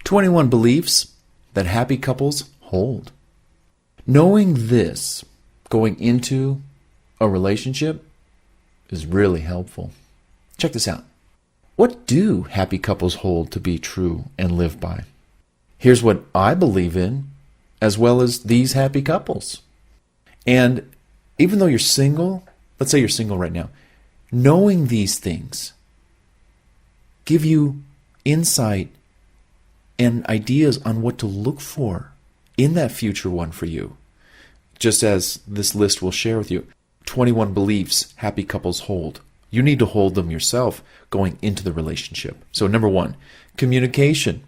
21 beliefs that happy couples hold. Knowing this going into a relationship is really helpful. Check this out. What do happy couples hold to be true and live by? Here's what I believe in, as well as these happy couples. And even though you're single, let's say you're single right now, knowing these things give you insight and ideas on what to look for in that future one for you. Just as this list will share with you, 21 beliefs happy couples hold. You need to hold them yourself going into the relationship. So number 1, communication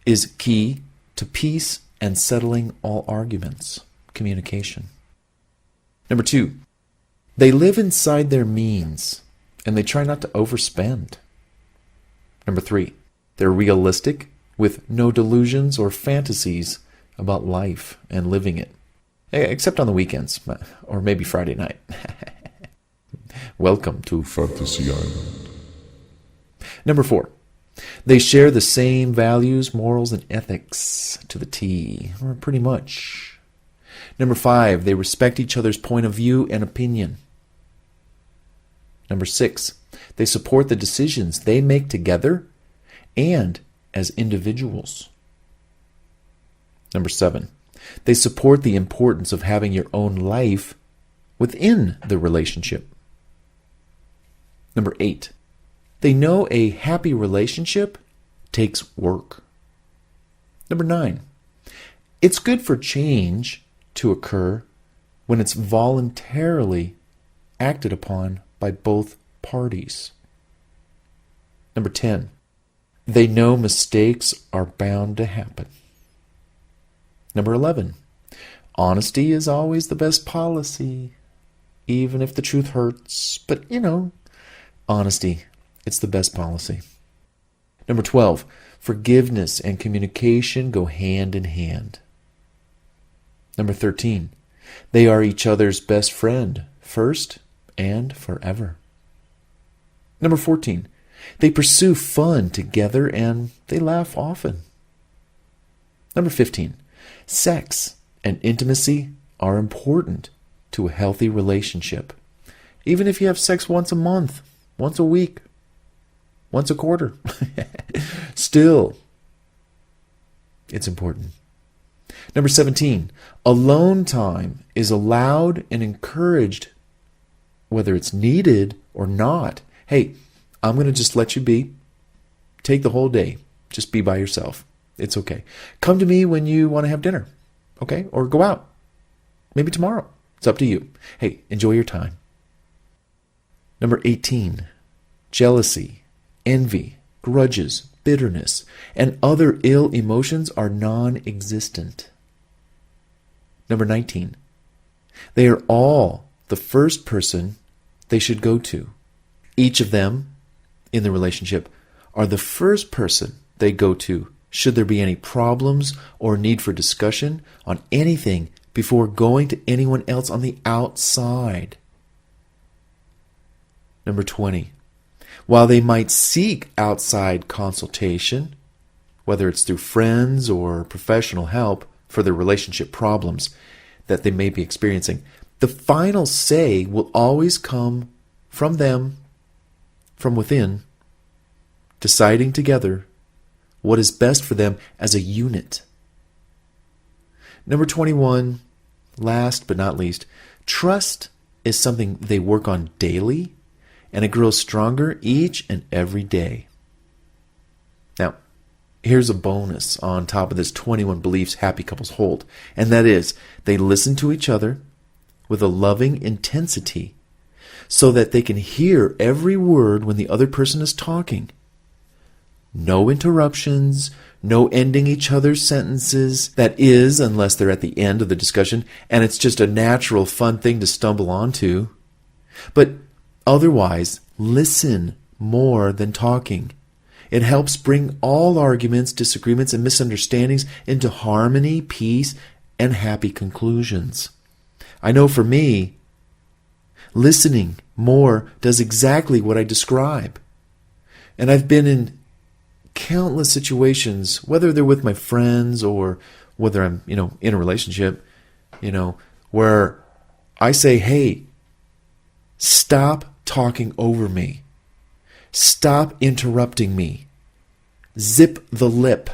is key to peace and settling all arguments. Communication. Number 2, they live inside their means and they try not to overspend. Number 3, they're realistic with no delusions or fantasies about life and living it. Except on the weekends, or maybe Friday night. Welcome to Fantasy Island. Number 4, they share the same values, morals, and ethics to the T, or pretty much. Number 5, they respect each other's point of view and opinion. Number 6, they support the decisions they make together and as individuals. Number 7, they support the importance of having your own life within the relationship. Number 8, they know a happy relationship takes work. Number 9, it's good for change to occur when it's voluntarily acted upon by both parties. Number 10, they know mistakes are bound to happen. Number 11, honesty is always the best policy, even if the truth hurts. But, honesty, it's the best policy. Number 12, forgiveness and communication go hand in hand. Number 13, they are each other's best friend, first and forever. Number 14, they pursue fun together and they laugh often. Number 15, sex and intimacy are important to a healthy relationship. Even if you have sex once a month, once a week, once a quarter, still, it's important. Number 17, alone time is allowed and encouraged, whether it's needed or not. Hey, I'm going to just let you be. Take the whole day. Just be by yourself. It's okay. Come to me when you want to have dinner, okay? Or go out. Maybe tomorrow. It's up to you. Hey, enjoy your time. Number 18, jealousy, envy, grudges, bitterness, and other ill emotions are non-existent. Number 19, they are all the first person they should go to. Each of them in the relationship are the first person they go to should there be any problems or need for discussion on anything before going to anyone else on the outside. Number 20, while they might seek outside consultation, whether it's through friends or professional help for their relationship problems that they may be experiencing, the final say will always come from them, from within, deciding together what is best for them as a unit. Number 21, last but not least, trust is something they work on daily, and it grows stronger each and every day. Now, here's a bonus on top of this 21 beliefs happy couples hold, and that is they listen to each other with a loving intensity so that they can hear every word when the other person is talking. No interruptions, no ending each other's sentences. That is, unless they're at the end of the discussion, and it's just a natural, fun thing to stumble onto. But otherwise, listen more than talking. It helps bring all arguments, disagreements, and misunderstandings into harmony, peace, and happy conclusions. I know for me, listening more does exactly what I describe. And I've been in countless situations, whether they're with my friends or whether I'm, in a relationship, where I say, hey, stop talking over me. Stop interrupting me. Zip the lip.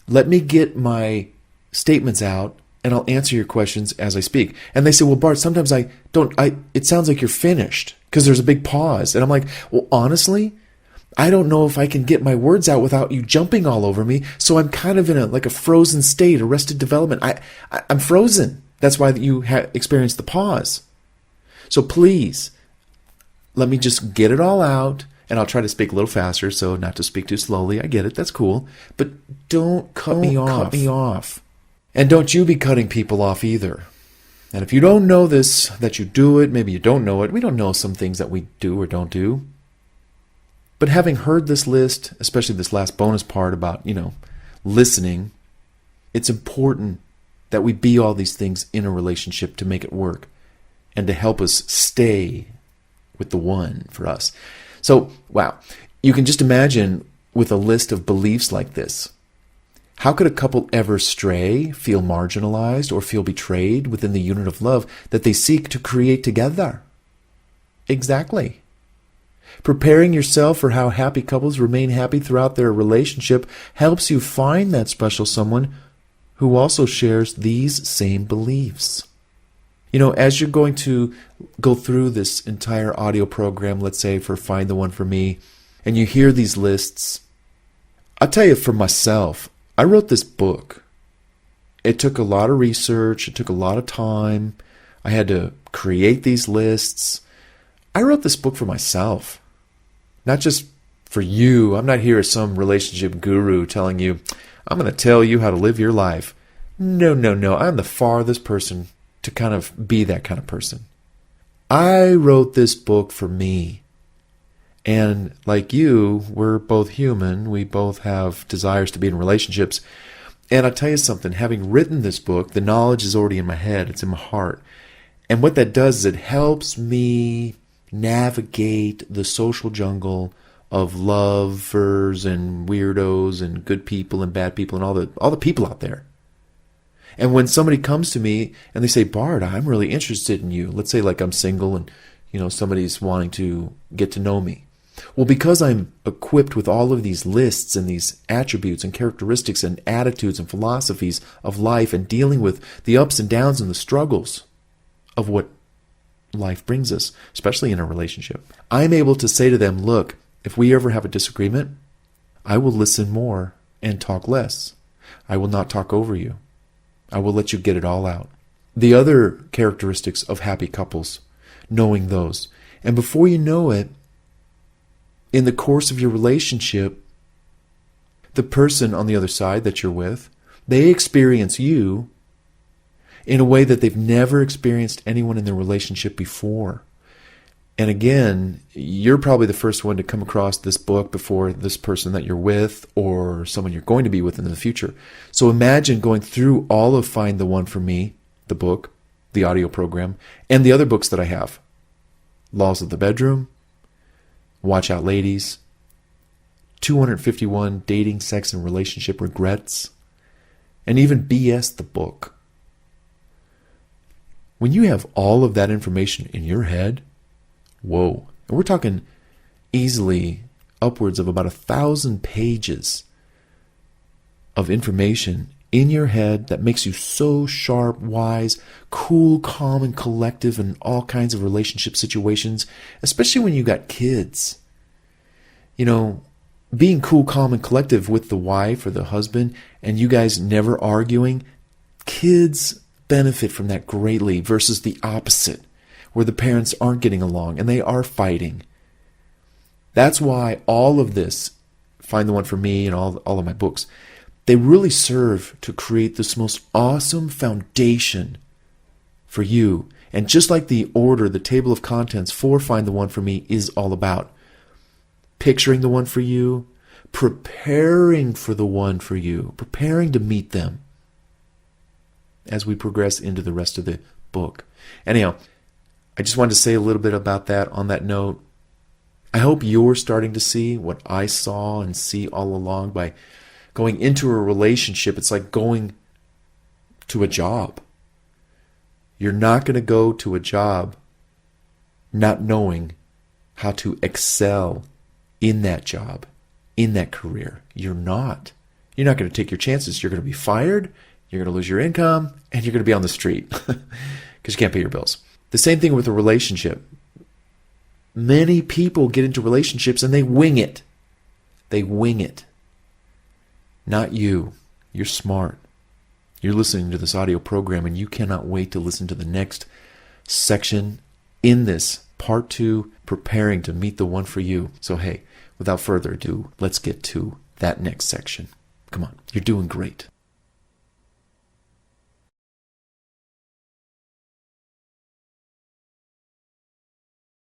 Let me get my statements out and I'll answer your questions as I speak. And they say, well, Bart, sometimes it sounds like you're finished because there's a big pause. And I'm like, well, honestly, I don't know if I can get my words out without you jumping all over me. So I'm kind of in a frozen state, arrested development. I'm frozen. That's why you experienced the pause. So please, let me just get it all out. And I'll try to speak a little faster, so not to speak too slowly. I get it. That's cool. But don't cut me off. And don't you be cutting people off either. And if you don't know this, that you do it, maybe you don't know it. We don't know some things that we do or don't do. But having heard this list, especially this last bonus part about, listening, it's important that we be all these things in a relationship to make it work and to help us stay with the one for us. So, wow, you can just imagine with a list of beliefs like this, how could a couple ever stray, feel marginalized, or feel betrayed within the unit of love that they seek to create together? Exactly. Preparing yourself for how happy couples remain happy throughout their relationship helps you find that special someone who also shares these same beliefs. As you're going to go through this entire audio program, let's say for Find the One for Me, and you hear these lists, I'll tell you for myself, I wrote this book. It took a lot of research. It took a lot of time. I had to create these lists. I wrote this book for myself, not just for you. I'm not here as some relationship guru telling you, I'm going to tell you how to live your life. No. I'm the farthest person to kind of be that kind of person. I wrote this book for me. And like you, we're both human. We both have desires to be in relationships. And I'll tell you something, having written this book, the knowledge is already in my head. It's in my heart. And what that does is it helps me navigate the social jungle of lovers and weirdos and good people and bad people and all the people out there. And when somebody comes to me and they say, Bart, I'm really interested in you. Let's say like I'm single and, somebody's wanting to get to know me. Well, because I'm equipped with all of these lists and these attributes and characteristics and attitudes and philosophies of life and dealing with the ups and downs and the struggles of what life brings us, especially in a relationship, I'm able to say to them, look, if we ever have a disagreement, I will listen more and talk less. I will not talk over you. I will let you get it all out. The other characteristics of happy couples, knowing those. And before you know it, in the course of your relationship, the person on the other side that you're with, they experience you in a way that they've never experienced anyone in their relationship before. And again, you're probably the first one to come across this book before this person that you're with or someone you're going to be with in the future. So imagine going through all of Find the One for Me, the book, the audio program, and the other books that I have. Laws of the Bedroom, Watch Out Ladies, 251 Dating, Sex, and Relationship Regrets, and even BS the book. When you have all of that information in your head, whoa. And we're talking easily upwards of about 1,000 pages of information in your head that makes you so sharp, wise, cool, calm, and collective in all kinds of relationship situations, especially when you got kids. Being cool, calm, and collective with the wife or the husband, and you guys never arguing, kids benefit from that greatly versus the opposite, where the parents aren't getting along and they are fighting. That's why all of this, Find the One for Me and all of my books, they really serve to create this most awesome foundation for you. And just like the order, the table of contents for Find the One for Me is all about picturing the one for you, preparing for the one for you, preparing to meet them as we progress into the rest of the book. Anyhow, I just wanted to say a little bit about that on that note. I hope you're starting to see what I saw and see all along by going into a relationship. It's like going to a job. You're not going to go to a job not knowing how to excel in that job, in that career. You're not. You're not going to take your chances. You're going to be fired, you're going to lose your income, and you're going to be on the street because you can't pay your bills. The same thing with a relationship. Many people get into relationships and they wing it. They wing it. Not you. You're smart. You're listening to this audio program and you cannot wait to listen to the next section in this part 2, preparing to meet the one for you. So hey, without further ado, let's get to that next section. Come on, you're doing great.